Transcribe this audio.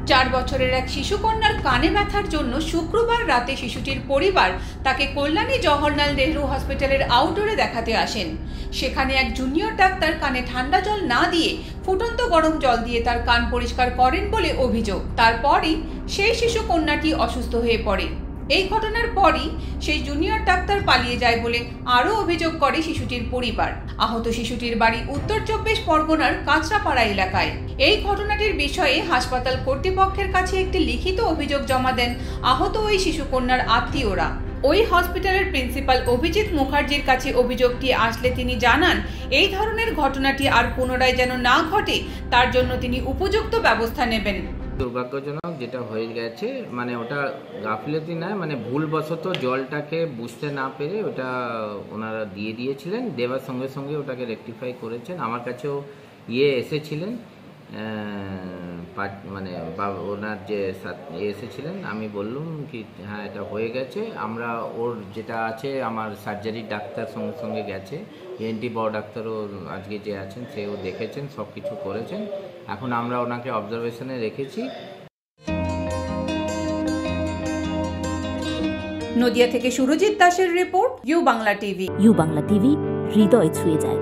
4 বছরের এক শিশুকন্যার কানে ব্যথার জন্য শুক্রবার রাতে শিশুটির পরিবার তাকে কল্যাণী জওহরলাল নেহরু হসপিটালের আউটডোরে দেখাতে আসেন। সেখানে এক জুনিয়র ডাক্তার কানে ঠান্ডা জল না দিয়ে ফুটন্ত গরম জল দিয়ে তার কান পরিষ্কার করেন বলে অভিযোগ। তারপরই সেই শিশু কন্যাটি অসুস্থ হয়ে পড়ে। এই ঘটনার পরই সেই জুনিয়র ডাক্তার পালিয়ে যায় বলে আরও অভিযোগ করে শিশুটির পরিবার। আহত শিশুটির বাড়ি উত্তর 24 পরগনার কাঁচরাপাড়া এলাকায়। এই ঘটনাটির বিষয়ে হাসপাতাল কর্তৃপক্ষের কাছে একটি লিখিত অভিযোগ জমা দেন আহত ওই শিশু কন্যার আত্মীয়রা। ওই হসপিটালের প্রিন্সিপাল অভিজিৎ মুখার্জির কাছে অভিযোগটি আসলে তিনি জানান, এই ধরনের ঘটনাটি আর পুনরায় যেন না ঘটে তার জন্য তিনি উপযুক্ত ব্যবস্থা নেবেন। দুর্ভাগ্যজনক যেটা হয়ে গেছে, মানে ওটা গাফিলতি নয়, মানে ভুলবশত জলটাকে বুঝতে না পেরে ওটা ওনারা দিয়ে দিয়েছিলেন। দেওয়ার সঙ্গে সঙ্গে ওটাকে রেকটিফাই করেছেন। আমার কাছেও এসেছিলেন, মানে ওনার যে এসেছিলেন, আমি বললাম কি হ্যাঁ এটা হয়ে গেছে। আমরা ওর যেটা আছে, আমার সার্জারির ডাক্তার সঙ্গে সঙ্গে গেছে, ENT বড় ডাক্তারও আজকে যে আছেন সেও দেখেছেন, সব কিছু করেছেন। এখন আমরা ওনাকে অবজারভেশনে রেখেছি। নদিয়া থেকে সুরজিৎ দাসের report, U Bangla TV. U Bangla TV, হৃদয় ছুঁয়ে যায়।